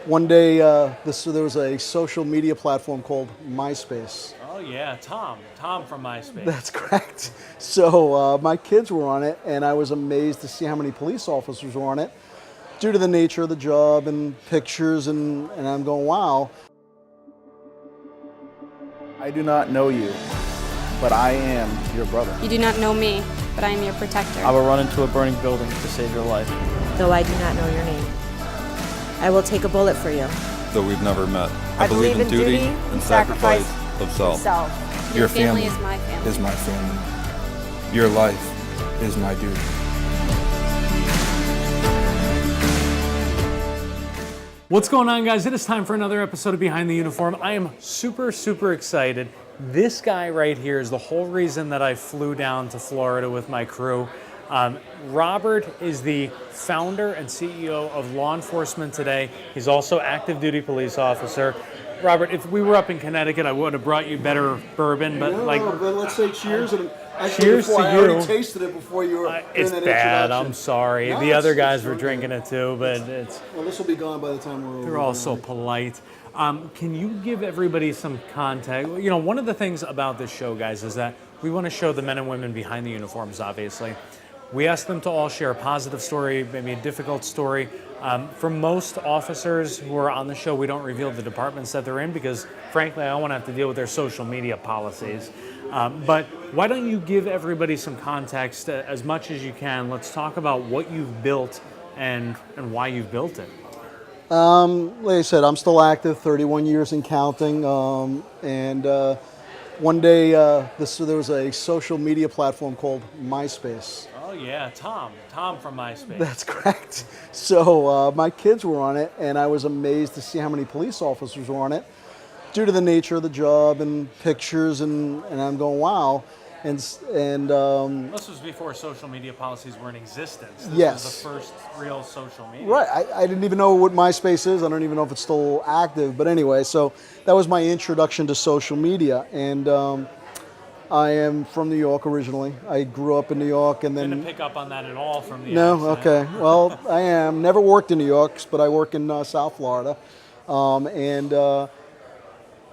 One day, there was a social media platform called MySpace. Oh yeah, Tom from MySpace. That's correct. So my kids were on it, and I was amazed to see how many police officers were on it due to the nature of the job and pictures, and I'm going, wow. I do not know you, but I am your brother. You do not know me, but I am your protector. I will run into a burning building to save your life. Though I do not know your name, I will take a bullet for you. Though we've never met, I believe in duty and sacrifice of self. Your family is my family. Is my family. Your life is my duty. What's going on, guys? It is time for another episode of Behind the Uniform. I am super excited. This guy right here is the whole reason that I flew down to Florida with my crew. Robert is the founder and CEO of Law Enforcement Today. He's also active duty police officer. Robert, if we were up in Connecticut, I would have brought you better bourbon, but but let's say cheers. And cheers to I you. already tasted it before you were It's doing that bad. introduction. I'm sorry. No, the other it's guys were okay. drinking it too, but it's Well, this will be gone by the time we're over. they're all so polite. Can you give everybody some context? You know, one of the things about this show, guys, is that we want to show the men and women behind the uniforms, obviously. We ask them to all share a positive story, maybe a difficult story. For most officers who are on the show, we don't reveal the departments that they're in because, frankly, I don't want to have to deal with their social media policies. But why don't you give everybody some context as much as you can? Let's talk about what you've built and why you've built it. Like I said, I'm still active, 31 years and counting. One day, there was a social media platform called MySpace. Oh yeah, Tom from MySpace. That's correct. So my kids were on it, and I was amazed to see how many police officers were on it due to the nature of the job and pictures, and I'm going, wow. This was before social media policies were in existence. This Yes. was the first real social media. Right. I didn't even know what MySpace is. I don't even know if it's still active. But anyway, so that was my introduction to social media. And I am from New York originally. I grew up in New York, and then Didn't pick up on that at all from the no. accent. Okay. Well, I am. Never worked in New York, but I work in South Florida,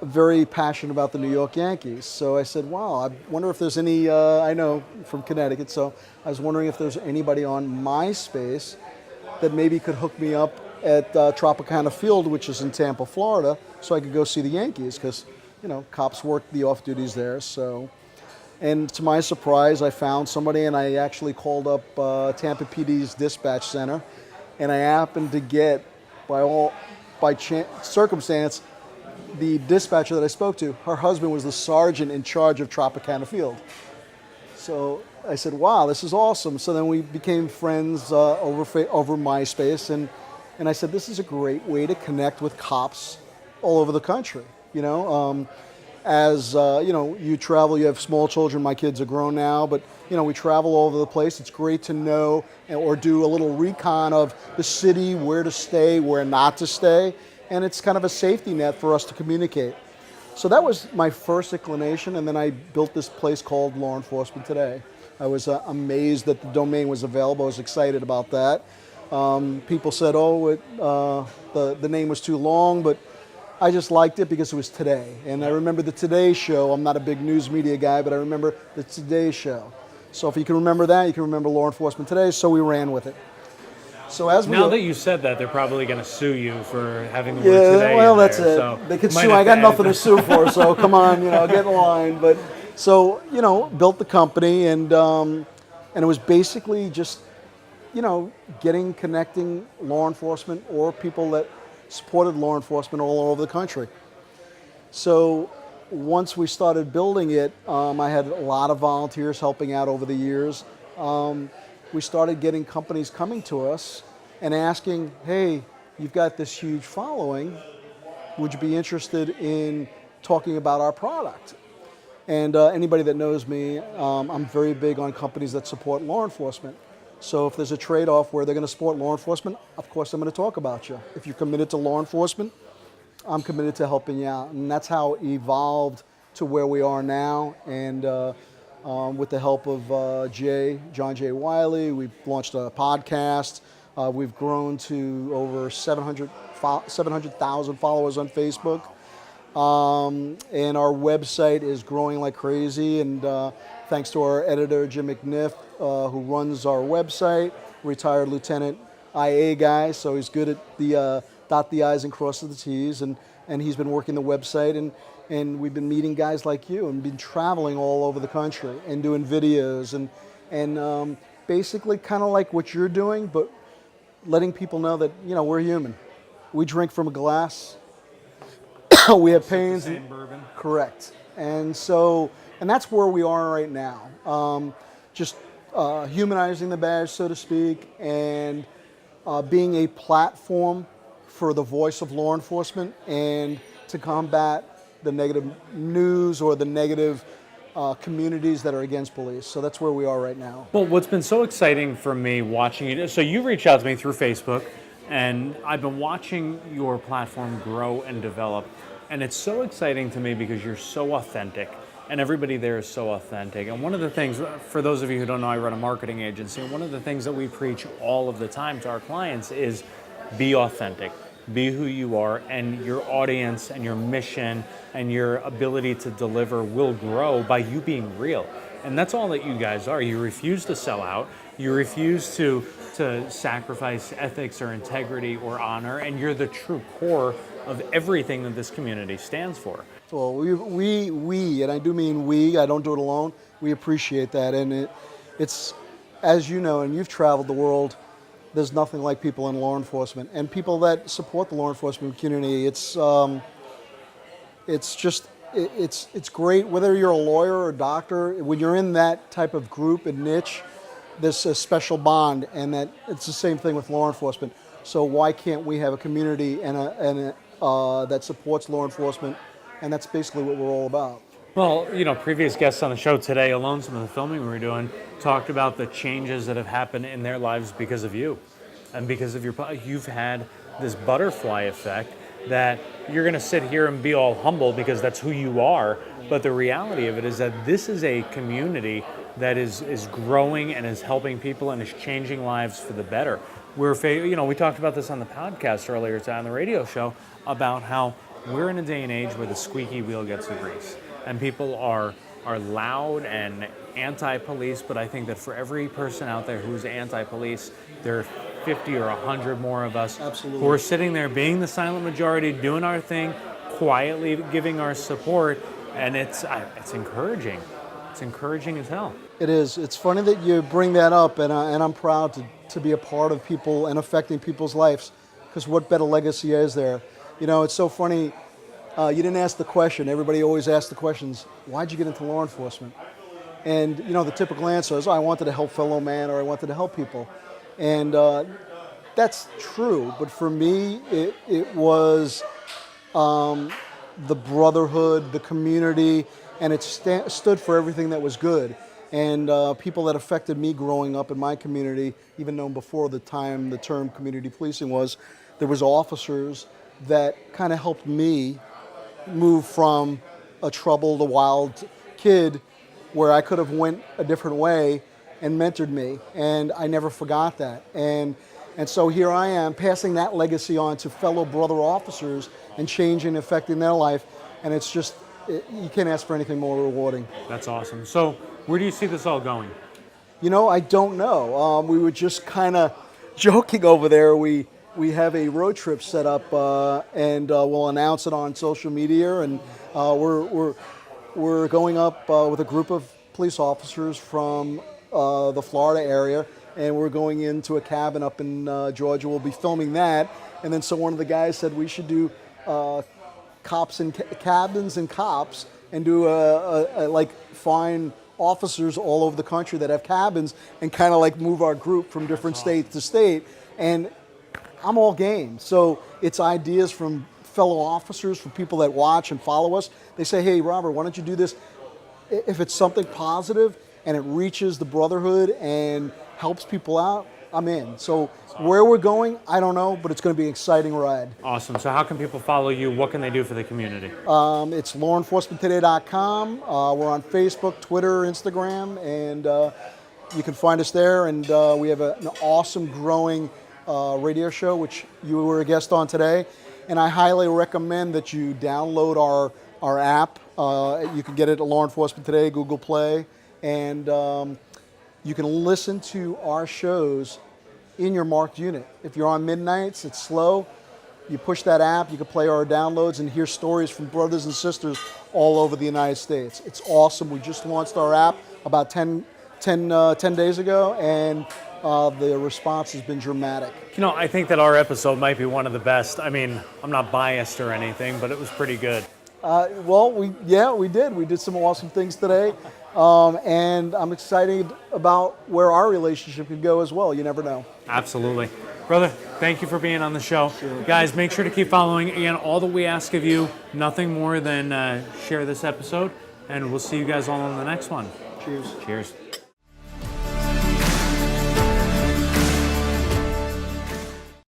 very passionate about the New York Yankees. So I said, wow, I wonder if there's any, I know from Connecticut, so I was wondering if there's anybody on MySpace that maybe could hook me up at Tropicana Field, which is in Tampa, Florida, so I could go see the Yankees because, you know, cops work the off duties there. So, and to my surprise, I found somebody, and I actually called up Tampa PD's dispatch center, and I happened to get, by circumstance, the dispatcher that I spoke to, her husband was the sergeant in charge of Tropicana Field. So I said, wow, this is awesome. So then we became friends over MySpace, and I said, this is a great way to connect with cops all over the country. You know, you know, you travel, you have small children, my kids are grown now, but you know, we travel all over the place. It's great to know or do a little recon of the city, where to stay, where not to stay. And it's kind of a safety net for us to communicate. So that was my first inclination, and then I built this place called Law Enforcement Today. I was amazed that the domain was available. I was excited about that. People said, the name was too long, but I just liked it because it was Today. And I remember the Today Show. I'm not a big news media guy, but I remember the Today Show. So if you can remember that, you can remember Law Enforcement Today, so we ran with it. So Now that you said that, they're probably going to sue you for having the word yeah, today. well, in that's there, it. So They could might sue. have I got to nothing to edit sue for, so come on, you know, get in line. But so, you know, built the company, and it was basically just, you know, connecting law enforcement or people that supported law enforcement all over the country. So once we started building it, I had a lot of volunteers helping out over the years. We started getting companies coming to us and asking, hey, you've got this huge following. Would you be interested in talking about our product? And anybody that knows me, I'm very big on companies that support law enforcement. So if there's a trade-off where they're going to support law enforcement, of course I'm going to talk about you. If you're committed to law enforcement, I'm committed to helping you out. And that's how it evolved to where we are now. And with the help of John J. Wiley, we've launched a podcast. We've grown to over 700 700,000 followers on Facebook. And our website is growing like crazy. And thanks to our editor, Jim McNiff, who runs our website, retired Lieutenant IA guy, so he's good at the dot the I's and cross the T's. And he's been working the website. And we've been meeting guys like you and been traveling all over the country and doing videos and basically kind of like what you're doing, but letting people know that, we're human. We drink from a glass. We have pains. Same bourbon. Correct. And that's where we are right now. Just humanizing the badge, so to speak, and being a platform for the voice of law enforcement and to combat the negative news or the negative communities that are against police. So that's where we are right now. Well, what's been so exciting for me watching it, so you reached out to me through Facebook, and I've been watching your platform grow and develop, and it's so exciting to me because you're so authentic, and everybody there is so authentic. And one of the things, for those of you who don't know, I run a marketing agency, and one of the things that we preach all of the time to our clients is be authentic. Be who you are, and your audience and your mission and your ability to deliver will grow by you being real. And that's all that you guys are. You refuse to sell out. You refuse to sacrifice ethics or integrity or honor, and you're the true core of everything that this community stands for. Well, we, and I do mean we, I don't do it alone, we appreciate that. And it's, as you know, and you've traveled the world, there's nothing like people in law enforcement and people that support the law enforcement community. It's great whether you're a lawyer or a doctor. When you're in that type of group and niche, there's a special bond, and that it's the same thing with law enforcement. So why can't we have a community that supports law enforcement? And that's basically what we're all about. Well, previous guests on the show today alone, some of the filming we were doing, talked about the changes that have happened in their lives because of you. And because of you've had this butterfly effect that you're going to sit here and be all humble because that's who you are. But the reality of it is that this is a community that is growing and is helping people and is changing lives for the better. We talked about this on the podcast earlier today on the radio show about how we're in a day and age where the squeaky wheel gets the grease. And people are loud and anti-police, but I think that for every person out there who's anti-police, there are 50 or 100 more of us who are sitting there being the silent majority, doing our thing, quietly giving our support, and it's encouraging. It's encouraging as hell. It is. It's funny that you bring that up, and I'm proud to be a part of people and affecting people's lives, because what better legacy is there? It's so funny. You didn't ask the question. Everybody always asks the questions, why'd you get into law enforcement? And, the typical answer is, I wanted to help fellow man, or I wanted to help people. And that's true. But for me, it was the brotherhood, the community, and it stood for everything that was good. And people that affected me growing up in my community, even though before the term community policing there was officers that kind of helped me move from a troubled, a wild kid where I could have went a different way and mentored me, and I never forgot that. And so here I am passing that legacy on to fellow brother officers and changing, affecting their life, and it's just, you can't ask for anything more rewarding. That's awesome. So where do you see this all going? I don't know. We were just kind of joking over there. We have a road trip set up, and we'll announce it on social media. And we're going up with a group of police officers from the Florida area, and we're going into a cabin up in Georgia. We'll be filming that, and then so one of the guys said we should do cops and cabins and cops, and do find officers all over the country that have cabins, and kind of move our group from different state to state. And I'm all game. So it's ideas from fellow officers, from people that watch and follow us. They say, hey, Robert, why don't you do this? If it's something positive and it reaches the brotherhood and helps people out, I'm in. So where we're going, I don't know, but it's going to be an exciting ride. Awesome. So how can people follow you? What can they do for the community? It's lawenforcementtoday.com. We're on Facebook, Twitter, Instagram, and you can find us there. And we have an awesome growing radio show, which you were a guest on today. And I highly recommend that you download our app. You can get it at Law Enforcement Today, Google Play, and you can listen to our shows in your marked unit. If you're on midnights, it's slow, you push that app, you can play our downloads and hear stories from brothers and sisters all over the United States. It's awesome. We just launched our app about 10 days ago, and the response has been dramatic. You know, I think that our episode might be one of the best. I mean, I'm not biased or anything, but it was pretty good. Well, we did. We did some awesome things today, and I'm excited about where our relationship could go as well. You never know. Absolutely. Brother, thank you for being on the show. Sure. Guys, make sure to keep following. Again, all that we ask of you, nothing more than share this episode, and we'll see you guys all on the next one. Cheers. Cheers.